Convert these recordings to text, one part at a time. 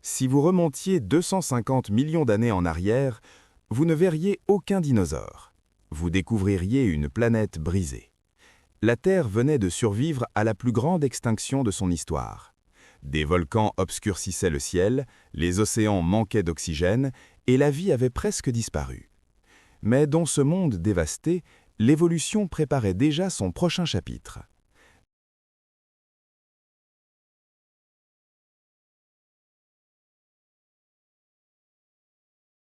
Si vous remontiez 250 millions d'années en arrière, vous ne verriez aucun dinosaure. Vous découvririez une planète brisée. La Terre venait de survivre à la plus grande extinction de son histoire. Des volcans obscurcissaient le ciel, les océans manquaient d'oxygène et la vie avait presque disparu. Mais dans ce monde dévasté, l'évolution préparait déjà son prochain chapitre.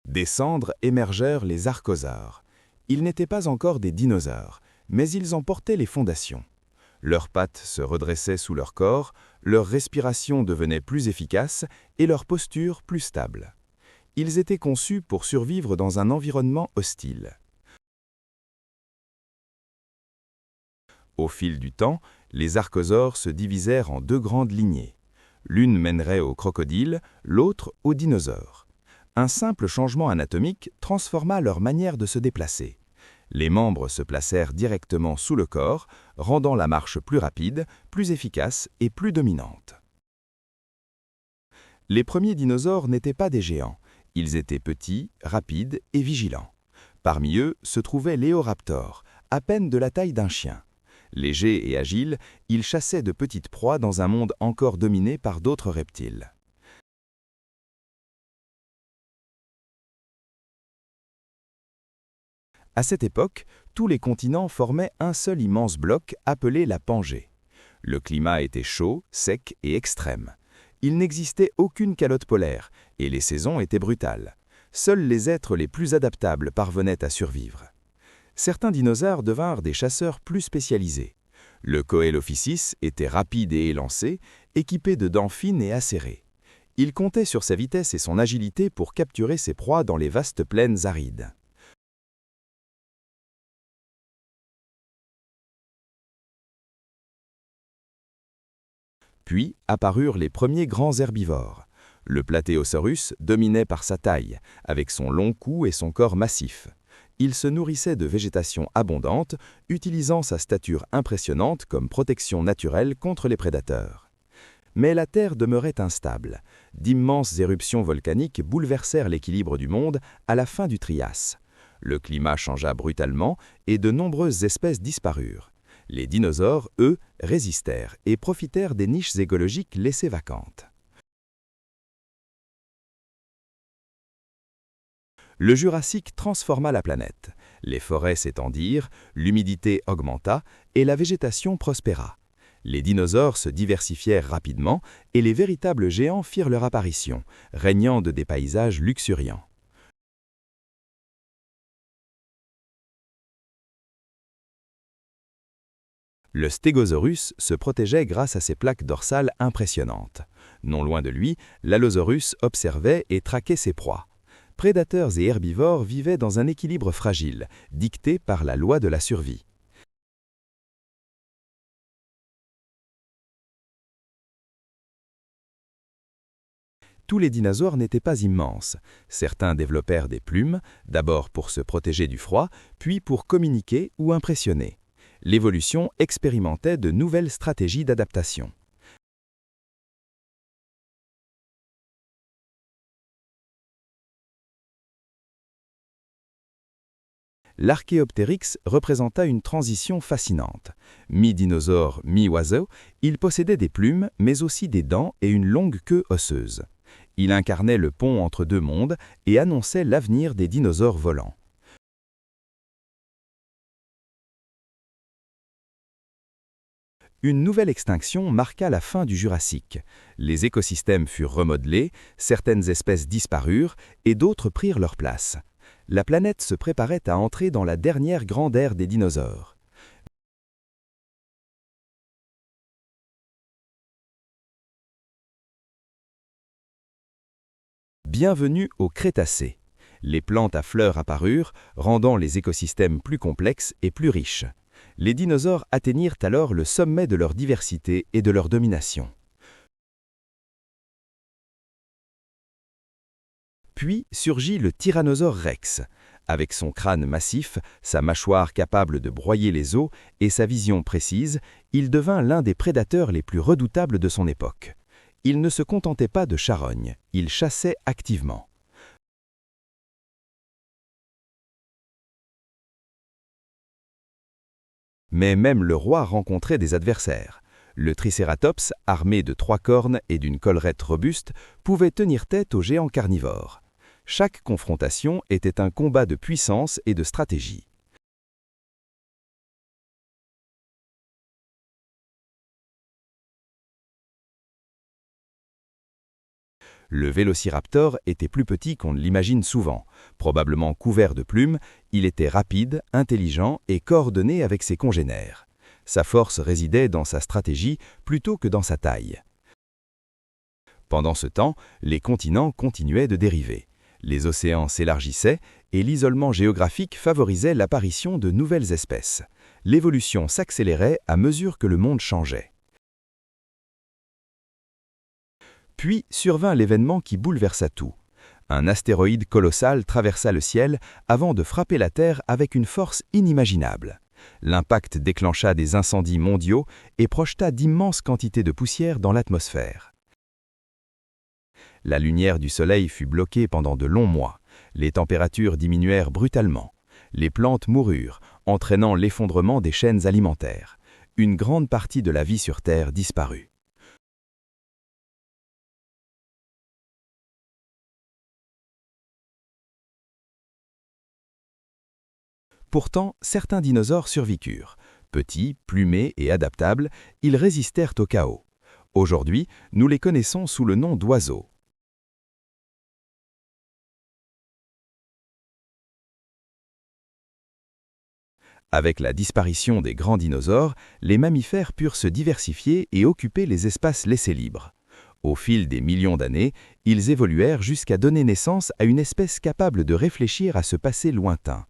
Des cendres émergèrent les archosaures. Ils n'étaient pas encore des dinosaures, mais ils en portaient les fondations. Leurs pattes se redressaient sous leur corps, leur respiration devenait plus efficace et leur posture plus stable. Ils étaient conçus pour survivre dans un environnement hostile. Au fil du temps, les archosaures se divisèrent en deux grandes lignées. L'une mènerait aux crocodiles, l'autre aux dinosaures. Un simple changement anatomique transforma leur manière de se déplacer. Les membres se placèrent directement sous le corps, rendant la marche plus rapide, plus efficace et plus dominante. Les premiers dinosaures n'étaient pas des géants. Ils étaient petits, rapides et vigilants. Parmi eux se trouvait l'Éoraptor, à peine de la taille d'un chien. Légers et agiles, ils chassaient de petites proies dans un monde encore dominé par d'autres reptiles. À cette époque, tous les continents formaient un seul immense bloc appelé la Pangée. Le climat était chaud, sec et extrême. Il n'existait aucune calotte polaire et les saisons étaient brutales. Seuls les êtres les plus adaptables parvenaient à survivre. Certains dinosaures devinrent des chasseurs plus spécialisés. Le Coelophysis était rapide et élancé, équipé de dents fines et acérées. Il comptait sur sa vitesse et son agilité pour capturer ses proies dans les vastes plaines arides. Puis apparurent les premiers grands herbivores. Le Plateosaurus dominait par sa taille, avec son long cou et son corps massif. Il se nourrissait de végétation abondante, utilisant sa stature impressionnante comme protection naturelle contre les prédateurs. Mais la Terre demeurait instable. D'immenses éruptions volcaniques bouleversèrent l'équilibre du monde à la fin du Trias. Le climat changea brutalement et de nombreuses espèces disparurent. Les dinosaures, eux, résistèrent et profitèrent des niches écologiques laissées vacantes. Le Jurassique transforma la planète. Les forêts s'étendirent, l'humidité augmenta et la végétation prospéra. Les dinosaures se diversifièrent rapidement et les véritables géants firent leur apparition, régnant de des paysages luxuriants. Le Stégosaurus se protégeait grâce à ses plaques dorsales impressionnantes. Non loin de lui, l'Allosaurus observait et traquait ses proies. Prédateurs et herbivores vivaient dans un équilibre fragile, dicté par la loi de la survie. Tous les dinosaures n'étaient pas immenses. Certains développèrent des plumes, d'abord pour se protéger du froid, puis pour communiquer ou impressionner. L'évolution expérimentait de nouvelles stratégies d'adaptation. L'Archéoptérix représenta une transition fascinante. Mi-dinosaure, mi-oiseau, il possédait des plumes, mais aussi des dents et une longue queue osseuse. Il incarnait le pont entre deux mondes et annonçait l'avenir des dinosaures volants. Une nouvelle extinction marqua la fin du Jurassique. Les écosystèmes furent remodelés, certaines espèces disparurent et d'autres prirent leur place. La planète se préparait à entrer dans la dernière grande ère des dinosaures. Bienvenue au Crétacé. Les plantes à fleurs apparurent, rendant les écosystèmes plus complexes et plus riches. Les dinosaures atteignirent alors le sommet de leur diversité et de leur domination. Puis surgit le Tyrannosaure rex. Avec son crâne massif, sa mâchoire capable de broyer les os et sa vision précise, il devint l'un des prédateurs les plus redoutables de son époque. Ils ne se contentaient pas de charogne, ils chassaient activement. Mais même le roi rencontrait des adversaires. Le Tricératops, armé de 3 cornes et d'une collerette robuste, pouvait tenir tête aux géants carnivores. Chaque confrontation était un combat de puissance et de stratégie. Le vélociraptor était plus petit qu'on ne l'imagine souvent. Probablement couvert de plumes, il était rapide, intelligent et coordonné avec ses congénères. Sa force résidait dans sa stratégie plutôt que dans sa taille. Pendant ce temps, les continents continuaient de dériver. Les océans s'élargissaient et l'isolement géographique favorisait l'apparition de nouvelles espèces. L'évolution s'accélérait à mesure que le monde changeait. Puis survint l'événement qui bouleversa tout. Un astéroïde colossal traversa le ciel avant de frapper la Terre avec une force inimaginable. L'impact déclencha des incendies mondiaux et projeta d'immenses quantités de poussière dans l'atmosphère. La lumière du Soleil fut bloquée pendant de longs mois. Les températures diminuèrent brutalement. Les plantes moururent, entraînant l'effondrement des chaînes alimentaires. Une grande partie de la vie sur Terre disparut. Pourtant, certains dinosaures survécurent. Petits, plumés et adaptables, ils résistèrent au chaos. Aujourd'hui, nous les connaissons sous le nom d'oiseaux. Avec la disparition des grands dinosaures, les mammifères purent se diversifier et occuper les espaces laissés libres. Au fil des millions d'années, ils évoluèrent jusqu'à donner naissance à une espèce capable de réfléchir à ce passé lointain.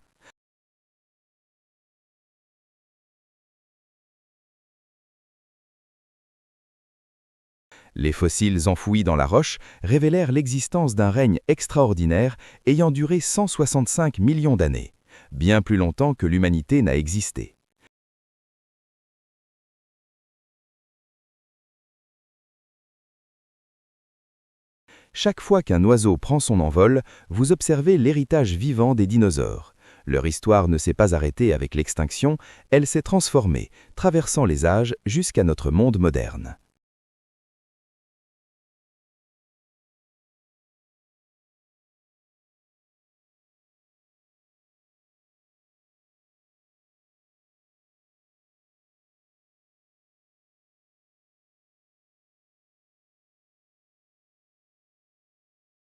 Les fossiles enfouis dans la roche révélèrent l'existence d'un règne extraordinaire ayant duré 165 millions d'années, bien plus longtemps que l'humanité n'a existé. Chaque fois qu'un oiseau prend son envol, vous observez l'héritage vivant des dinosaures. Leur histoire ne s'est pas arrêtée avec l'extinction, elle s'est transformée, traversant les âges jusqu'à notre monde moderne.